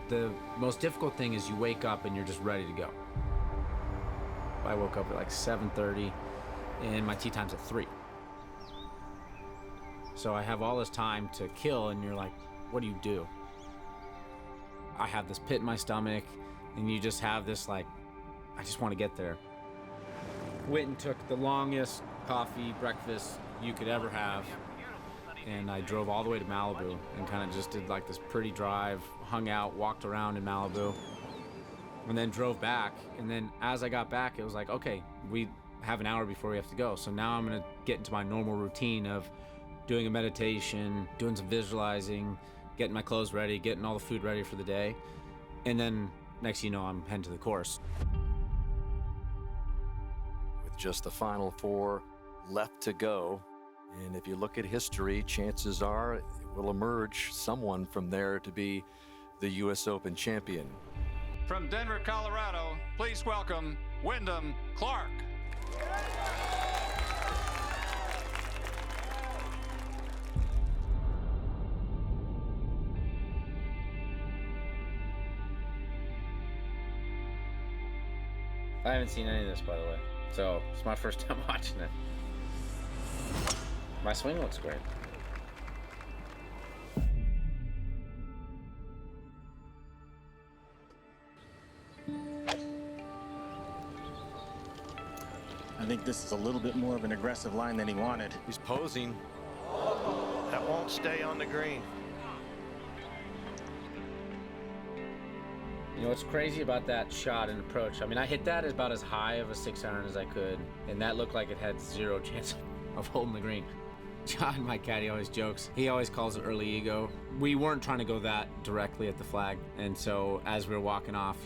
The most difficult thing is you wake up and you're just ready to go. I woke up at like 7:30 and my tee time's at 3. So I have all this time to kill and you're like, what do? I have this pit in my stomach and you just have this like, I just want to get there. Went and took the longest coffee breakfast you could ever have. And I drove all the way to Malibu and kind of just did like this pretty drive, hung out, walked around in Malibu, and then drove back. And then as I got back, it was like, okay, we have an hour before we have to go. So now I'm gonna get into my normal routine of doing a meditation, doing some visualizing, getting my clothes ready, getting all the food ready for the day. And then next thing you know, I'm heading to the course. With just the final 4 left to go, and if you look at history, chances are it will emerge someone from there to be the U.S. Open champion. From Denver, Colorado, please welcome Wyndham Clark. I haven't seen any of this, by the way, so it's my first time watching it. My swing looks great. I think this is a little bit more of an aggressive line than he wanted. He's posing. That won't stay on the green. You know what's crazy about that shot and approach? I mean, I hit that about as high of a 6-iron as I could, and that looked like it had 0 chance of holding the green. John, my caddy, always jokes. He always calls it early ego. We weren't trying to go that directly at the flag, and so as we were walking off,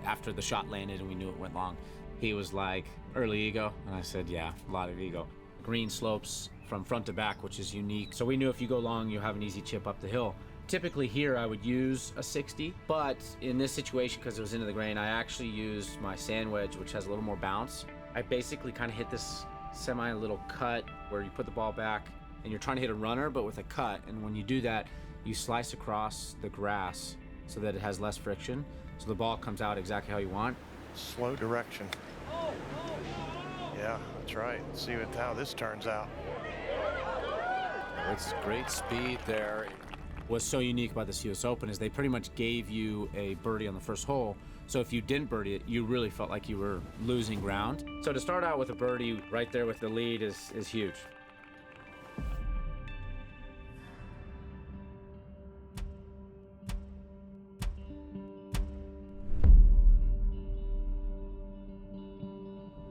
after the shot landed and we knew it went long, he was like, early ego? And I said, yeah, a lot of ego. Green slopes from front to back, which is unique. So we knew if you go long, you have an easy chip up the hill. Typically here, I would use a 60, but in this situation, because it was into the grain, I actually used my sand wedge, which has a little more bounce. I basically kind of hit this little cut where you put the ball back and you're trying to hit a runner, but with a cut. And when you do that, you slice across the grass so that it has less friction. So the ball comes out exactly how you want. Slow direction. Yeah, that's right. Let's see how this turns out. It's great speed there. What's so unique about this US Open is they pretty much gave you a birdie on the first hole. So if you didn't birdie it, you really felt like you were losing ground. So to start out with a birdie right there with the lead is huge.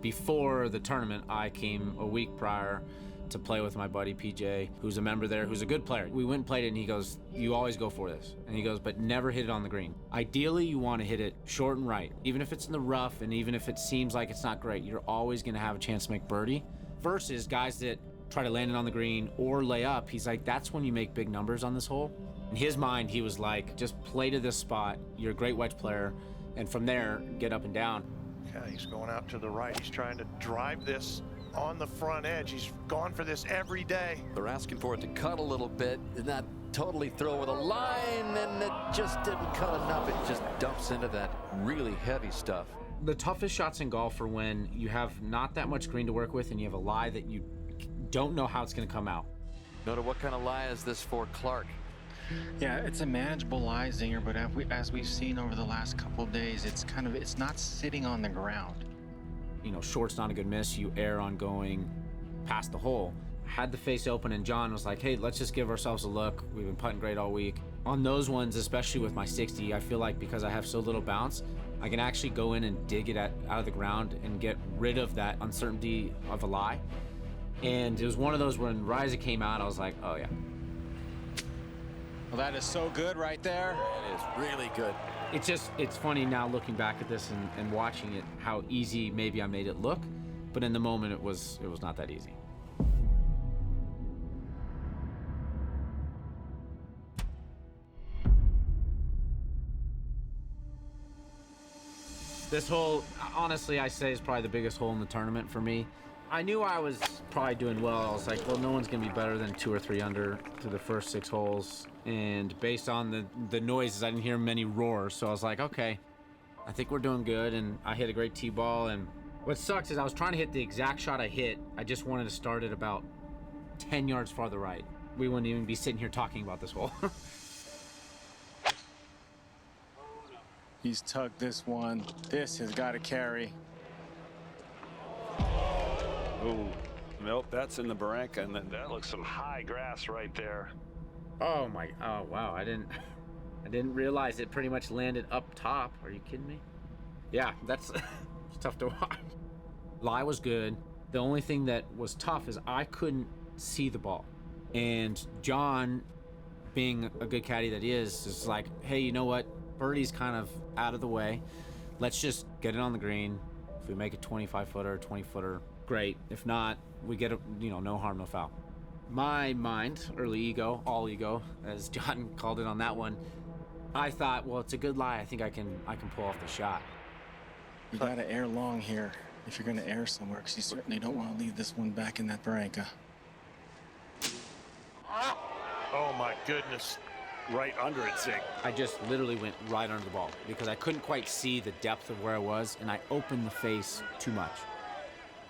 Before the tournament, I came a week prior to play with my buddy PJ, who's a member there, who's a good player. We went and played it, and he goes, you always go for this. And he goes, but never hit it on the green. Ideally, you want to hit it short and right. Even if it's in the rough, and even if it seems like it's not great, you're always going to have a chance to make birdie. Versus guys that try to land it on the green or lay up, he's like, that's when you make big numbers on this hole. In his mind, he was like, just play to this spot. You're a great wedge player. And from there, get up and down. Yeah, he's going out to the right. He's trying to drive this on the front edge. He's gone for this every day. They're asking for it to cut a little bit and not totally throw with a line, and it just didn't cut enough. It just dumps into that really heavy stuff. The toughest shots in golf are when you have not that much green to work with and you have a lie that you don't know how it's going to come out. Nota, what kind of lie is this for Clark? Yeah, it's a manageable lie, Zinger, but as we've seen over the last couple of days, it's not sitting on the ground. You know, short's not a good miss. You err on going past the hole. Had the face open, and John was like, hey, let's just give ourselves a look. We've been putting great all week. On those ones, especially with my 60, I feel like because I have so little bounce, I can actually go in and dig it out of the ground and get rid of that uncertainty of a lie. And it was one of those when Riza came out, I was like, oh yeah. Well, that is so good right there. It is really good. It's funny now looking back at this and watching it, how easy maybe I made it look, but in the moment it was not that easy. This hole, honestly, I say is probably the biggest hole in the tournament for me. I knew I was probably doing well. I was like, well, no one's going to be better than 2 or 3 under through the first 6 holes. And based on the noises, I didn't hear many roars. So I was like, okay, I think we're doing good. And I hit a great tee ball. And what sucks is I was trying to hit the exact shot I hit. I just wanted to start it about 10 yards farther right. We wouldn't even be sitting here talking about this hole. He's tugged this one. This has got to carry. Oh, nope, that's in the barranca, and then that looks some high grass right there. Oh wow, I didn't realize it pretty much landed up top. Are you kidding me? Yeah, that's it's tough to watch. Lie was good. The only thing that was tough is I couldn't see the ball. And John, being a good caddy that he is like, hey, you know what? Birdie's kind of out of the way. Let's just get it on the green. If we make a 25-footer, 20-footer, great. If not, we get a, no harm, no foul. My mind, early ego, all ego, as John called it on that one, I thought, well, it's a good lie. I think I can pull off the shot. You got to air long here if you're going to air somewhere, because you certainly don't want to leave this one back in that barranca. Oh my goodness. Right under it, Zig. I just literally went right under the ball because I couldn't quite see the depth of where I was, and I opened the face too much.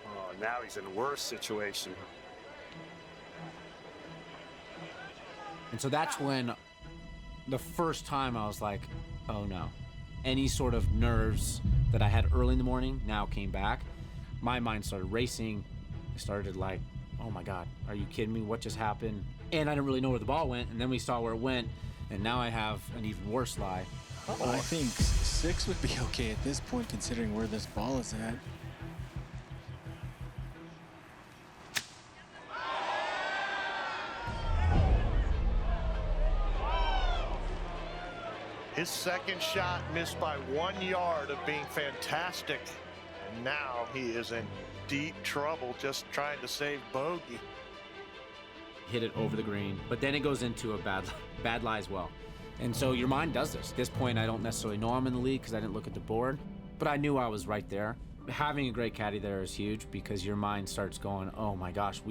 Oh, now he's in a worse situation. And so that's when the first time I was like, oh no. Any sort of nerves that I had early in the morning now came back. My mind started racing. I started like, oh my God, are you kidding me? What just happened? And I didn't really know where the ball went, and then we saw where it went, and now I have an even worse lie. I think 6 would be okay at this point, considering where this ball is at. His second shot missed by 1 yard of being fantastic. And now he is in deep trouble just trying to save bogey. Hit it over the green, but then it goes into a bad lie as well. And so your mind does this. At this point, I don't necessarily know I'm in the lead because I didn't look at the board, but I knew I was right there. Having a great caddy there is huge because your mind starts going, oh my gosh,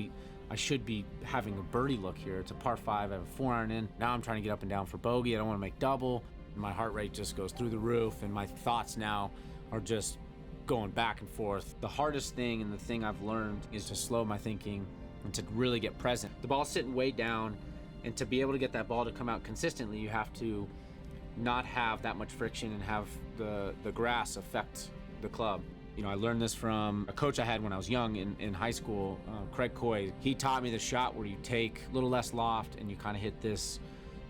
I should be having a birdie look here. It's a par 5, I have a 4-iron in. Now I'm trying to get up and down for bogey. I don't want to make double. My heart rate just goes through the roof, and my thoughts now are just going back and forth. The hardest thing and the thing I've learned is to slow my thinking and to really get present. The ball's sitting way down, and to be able to get that ball to come out consistently, you have to not have that much friction and have the grass affect the club. I learned this from a coach I had when I was young in high school, Craig Coy. He taught me the shot where you take a little less loft and you kind of hit this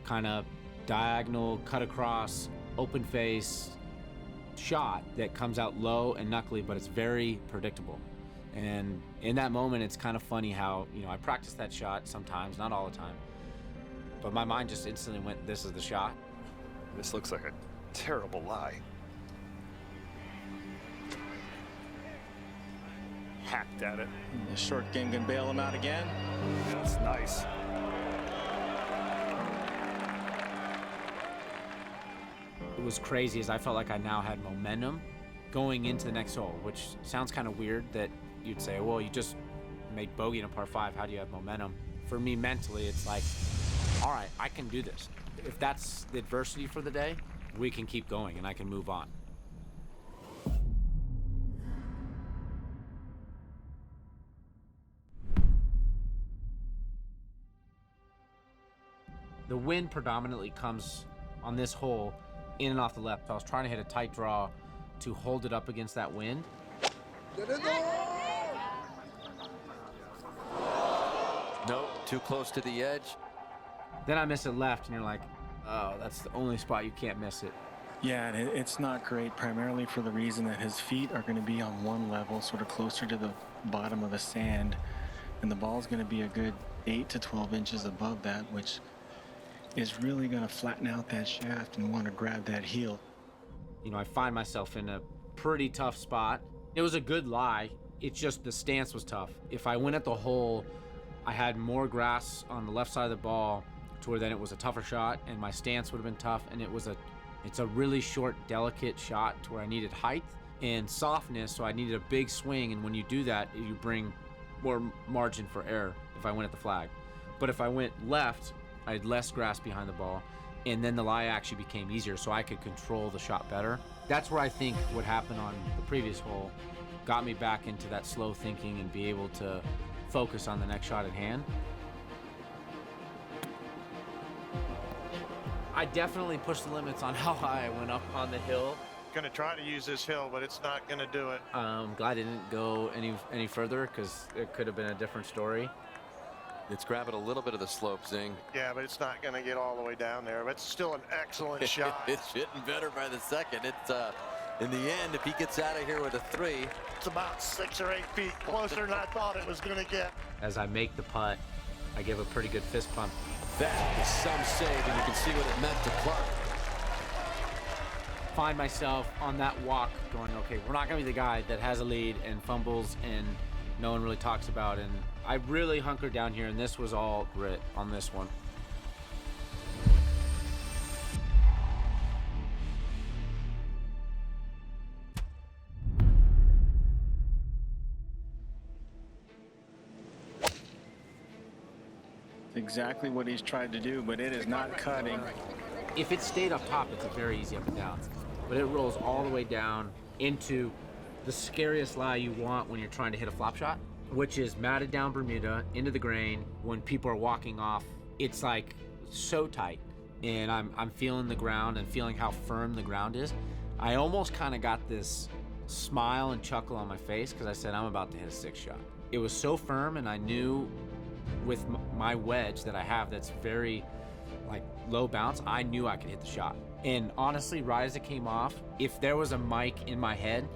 kind of diagonal, cut across, open face shot that comes out low and knuckly, but it's very predictable. And in that moment, it's kind of funny how, I practice that shot sometimes, not all the time, but my mind just instantly went, this is the shot. This looks like a terrible lie. Hacked at it. The short game can bail him out again. That's nice. It was crazy as I felt like I now had momentum going into the next hole, which sounds kind of weird that you'd say, well, you just made bogey in a par 5. How do you have momentum? For me, mentally, it's like, all right, I can do this. If that's the adversity for the day, we can keep going and I can move on. The wind predominantly comes on this hole in and off the left. So I was trying to hit a tight draw to hold it up against that wind. Nope, too close to the edge. Then I miss it left, and you're like, oh, that's the only spot you can't miss it. Yeah, and it's not great, primarily for the reason that his feet are going to be on one level, sort of closer to the bottom of the sand, and the ball's going to be a good 8 to 12 inches above that, which is really going to flatten out that shaft and want to grab that heel. I find myself in a pretty tough spot. It was a good lie. It's just the stance was tough. If I went at the hole, I had more grass on the left side of the ball to where then it was a tougher shot, and my stance would have been tough, and it's a really short, delicate shot to where I needed height and softness, so I needed a big swing, and when you do that, you bring more margin for error if I went at the flag. But if I went left, I had less grass behind the ball, and then the lie actually became easier, so I could control the shot better. That's where I think what happened on the previous hole got me back into that slow thinking and be able to focus on the next shot at hand. I definitely pushed the limits on how high I went up on the hill. Going to try to use this hill, but it's not going to do it. I'm glad I didn't go any further, because it could have been a different story. It's grabbing a little bit of the slope, Zing. Yeah, but it's not going to get all the way down there. But it's still an excellent shot. It's hitting better by the second. It's in the end, if he gets out of here with a 3. It's about 6 or 8 feet closer than I thought it was going to get. As I make the putt, I give a pretty good fist pump. That is some save, and you can see what it meant to Clark. Find myself on that walk going, okay, we're not going to be the guy that has a lead and fumbles and no one really talks about. And I really hunkered down here, and this was all grit on this one. Exactly what he's tried to do, but it is not cutting. If it stayed up top, it's a very easy up and down. But it rolls all the way down into the scariest lie you want when you're trying to hit a flop shot, which is matted down Bermuda into the grain. When people are walking off, it's like so tight. And I'm feeling the ground and feeling how firm the ground is. I almost kind of got this smile and chuckle on my face because I said, I'm about to hit a 6 shot. It was so firm, and I knew with my wedge that I have that's very like low bounce, I knew I could hit the shot. And honestly, right as it came off, if there was a mic in my head,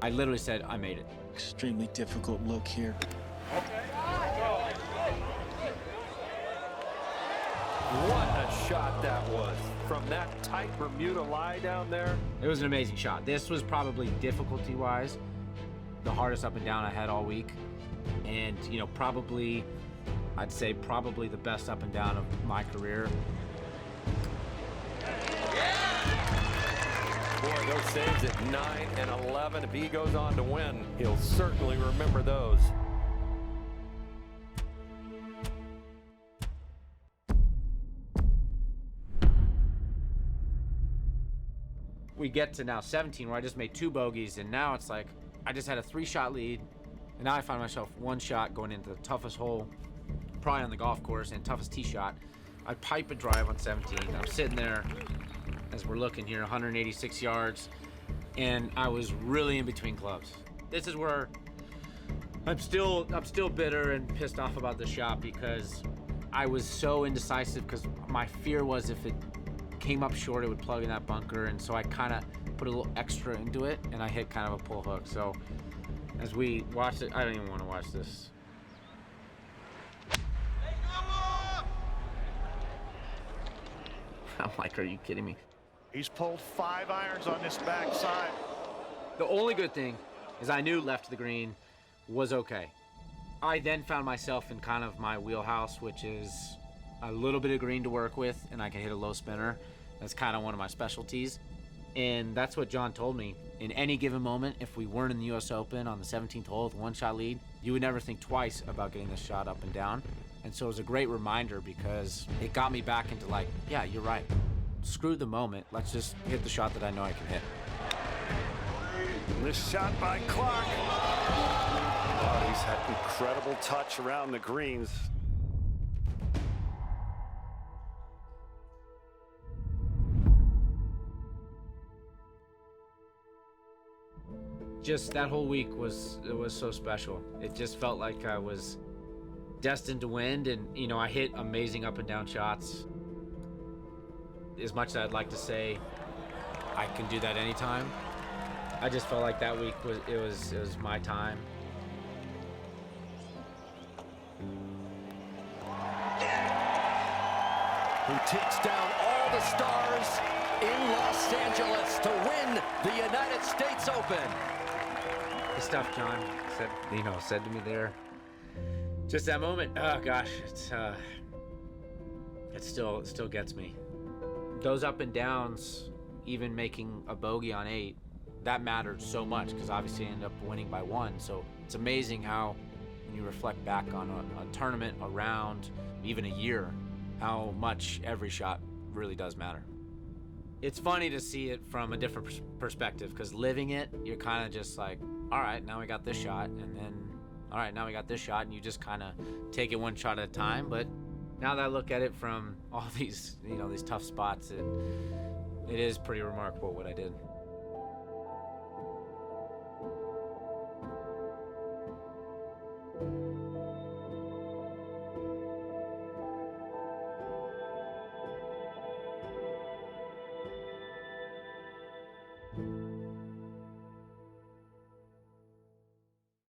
I literally said, I made it. Extremely difficult look here. What a shot that was from that tight Bermuda lie down there. It was an amazing shot. This was probably difficulty-wise the hardest up and down I had all week. And, you know, probably, I'd say probably the best up and down of my career. Boy, those saves at 9 and 11. If he goes on to win, he'll certainly remember those. We get to now 17, where I just made 2 bogeys, and now it's like I just had a 3-shot lead, and now I find myself 1 shot going into the toughest hole probably on the golf course and toughest tee shot. I pipe a drive on 17. I'm sitting there as we're looking here, 186 yards, and I was really in between clubs. This is where I'm still bitter and pissed off about the shot, because I was so indecisive, because my fear was if it came up short, it would plug in that bunker, and so I kind of put a little extra into it, and I hit kind of a pull hook. So as we watch it, I don't even want to watch this. I'm like, are you kidding me? He's pulled 5 irons on this backside. The only good thing is I knew left of the green was okay. I then found myself in kind of my wheelhouse, which is a little bit of green to work with, and I can hit a low spinner. That's kind of one of my specialties. And that's what John told me. In any given moment, if we weren't in the US Open on the 17th hole with a 1-shot lead, you would never think twice about getting this shot up and down. And so it was a great reminder, because it got me back into like, yeah, you're right. Screw the moment. Let's just hit the shot that I know I can hit. This shot by Clark. Oh, he's had incredible touch around the greens. Just that whole week was so special. It just felt like I was destined to win, and you know, I hit amazing up and down shots. As much as I'd like to say I can do that anytime, I just felt like that week was my time. Who takes down all the stars in Los Angeles to win the United States Open. The stuff John said to me there, just that moment, oh gosh, it still gets me. Those up and downs, even making a bogey on 8, that mattered so much, because obviously I ended up winning by 1. So it's amazing how when you reflect back on a tournament, a round, even a year, how much every shot really does matter. It's funny to see it from a different perspective, because living it, you're kind of just like, all right, now we got this shot, and then, all right, now we got this shot, and you just kind of take it one shot at a time. But now that I look at it from all these, these tough spots, it is pretty remarkable what I did.